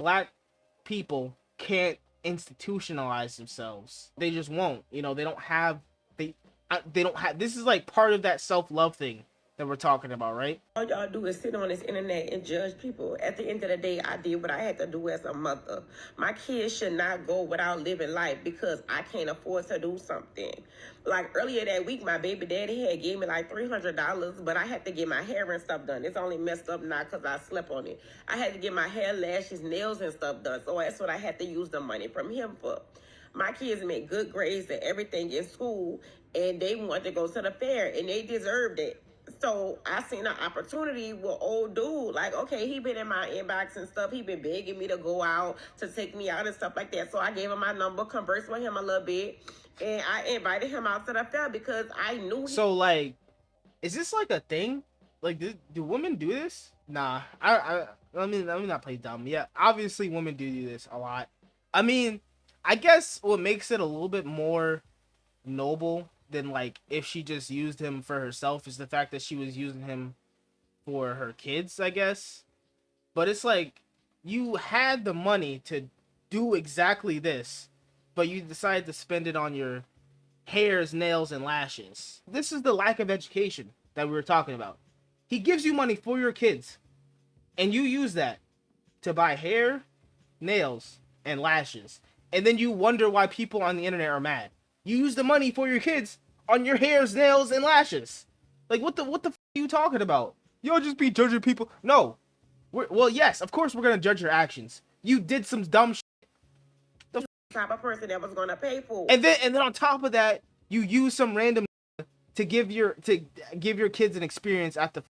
Black people can't institutionalize themselves. They just won't. You know, they don't have they don't have. This is like part of that self-love thing that we're talking about, right? All y'all do is sit on this internet and judge people. At the end of the day, I did what I had to do as a mother. My kids should not go without living life because I can't afford to do something. Like earlier that week, my baby daddy had gave me like $300, but I had to get my hair and stuff done. It's only messed up now because I slept on it. I had to get my hair, lashes, nails, and stuff done. So that's what I had to use the money from him for. My kids made good grades and everything in school, and they wanted to go to the fair, and they deserved it. So I seen an opportunity with old dude. Like, okay, he been in my inbox and stuff. He been begging me to go out, to take me out and stuff like that. So I gave him my number, conversed with him a little bit, and I invited him out to the fair because I knew. So like, is this like a thing? Like, do women do this? Nah, I let me not play dumb. Yeah, obviously women do this a lot. I mean, I guess what makes it a little bit more noble than like if she just used him for herself is the fact that she was using him for her kids, I guess. But it's like you had the money to do exactly this, but you decided to spend it on your hairs, nails, and lashes. This is the lack of education that we were talking about. He gives you money for your kids, and you use that to buy hair, nails, and lashes. And then you wonder why people on the internet are mad. You use the money for your kids on your hairs, nails, and lashes. Like, what the f are you talking about? You'll just be judging people. No. Well, yes, of course we're gonna judge your actions. You did some dumb shit. The type of person that was gonna pay for it. And then on top of that, you use some random to give your kids an experience at the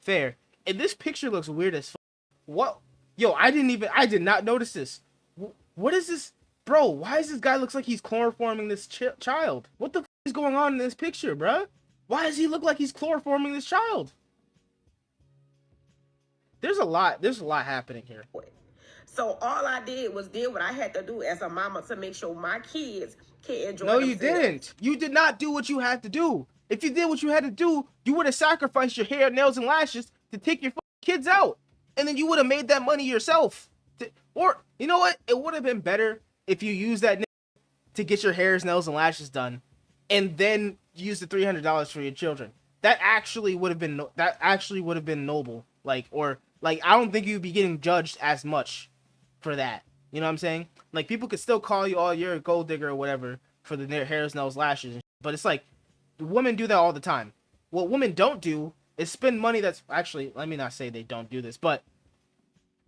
fair. And this picture looks weird as fuck. What? Yo, I did not notice this. What is this? Bro, why does this guy looks like he's chloroforming this child? What the f is going on in this picture, bruh? Why does he look like he's chloroforming this child? There's a lot happening here. So all I did was did what I had to do as a mama to make sure my kids can enjoy No, themselves. you didn't. You did not do what you had to do. If you did what you had to do, you would have sacrificed your hair, nails, and lashes to take your kids out. And then you would have made that money yourself. Or, you know what? It would have been better if you used that to get your hairs, nails, and lashes done. And then use the $300 for your children. That actually would have been noble. Like, I don't think you'd be getting judged as much for that. You know what I'm saying? Like, people could still call you, oh, you're a gold digger or whatever for the hairs, nails, lashes. But it's like, women do that all the time. What women don't do is spend money that's actually, let me not say they don't do this, but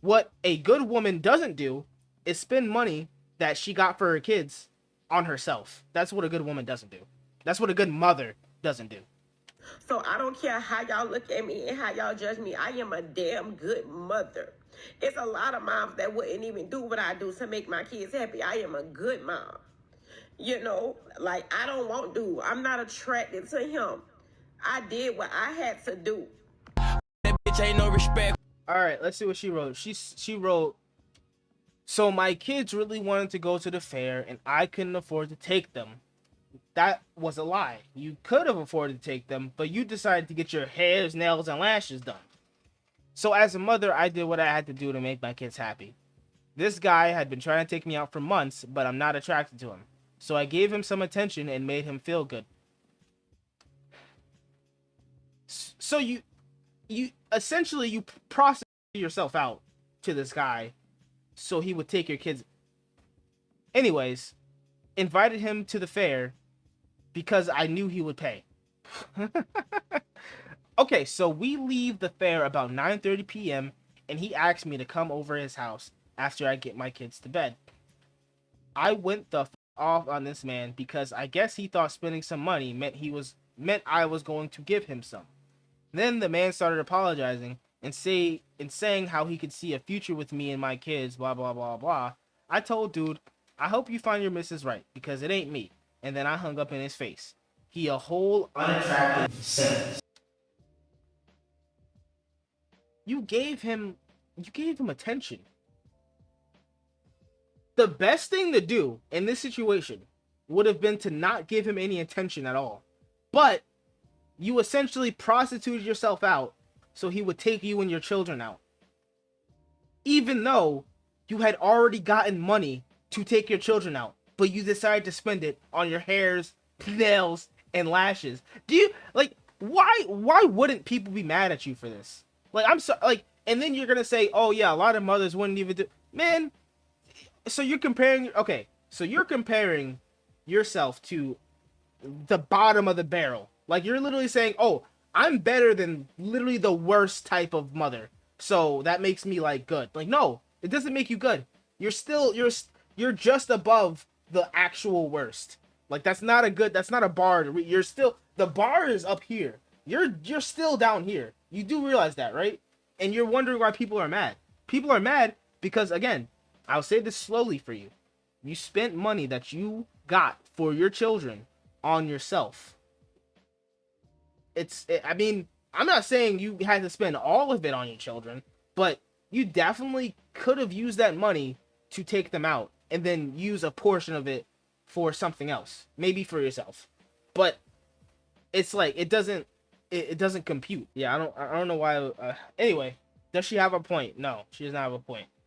what a good woman doesn't do is spend money that she got for her kids on herself. That's what a good woman doesn't do. That's what a good mother doesn't do. So I don't care how y'all look at me and how y'all judge me. I am a damn good mother. It's a lot of moms that wouldn't even do what I do to make my kids happy. I am a good mom. You know, like I don't want to. I'm not attracted to him. I did what I had to do. That bitch ain't no respect. All right, let's see what she wrote. She wrote, so my kids really wanted to go to the fair and I couldn't afford to take them. That was a lie. You could have afforded to take them, but you decided to get your hairs, nails, and lashes done. So as a mother, I did what I had to do to make my kids happy. This guy had been trying to take me out for months, but I'm not attracted to him. So I gave him some attention and made him feel good. So you essentially you prostitute yourself out to this guy so he would take your kids. Anyways, invited him to the fair because I knew he would pay. Okay, so we leave the fair about 9:30 p.m. and he asked me to come over his house after I get my kids to bed. I went the off on this man because I guess he thought spending some money meant I was going to give him some. Then the man started apologizing and saying how he could see a future with me and my kids, blah blah blah blah. I told dude, I hope you find your missus right because it ain't me. And then I hung up in his face. He a whole unattractive simp. You gave him attention. The best thing to do in this situation would have been to not give him any attention at all. But you essentially prostituted yourself out so he would take you and your children out. Even though you had already gotten money to take your children out, but you decided to spend it on your hairs, nails, and lashes. Do you like why wouldn't people be mad at you for this? Like I'm so like and then you're gonna say, oh yeah, a lot of mothers wouldn't even do man, so you're comparing okay, so you're comparing yourself to the bottom of the barrel. Like you're literally saying, "Oh, I'm better than literally the worst type of mother." So that makes me like good. Like no, it doesn't make you good. You're still you're just above the actual worst. Like that's not a good that's not a bar. You're still the bar is up here. You're still down here. You do realize that, right? And you're wondering why people are mad. People are mad because again, I'll say this slowly for you. You spent money that you got for your children on yourself. I mean, I'm not saying you had to spend all of it on your children, but you definitely could have used that money to take them out and then use a portion of it for something else, maybe for yourself. But it's like it doesn't compute. Yeah, I don't know why. Anyway, does she have a point? No, she does not have a point.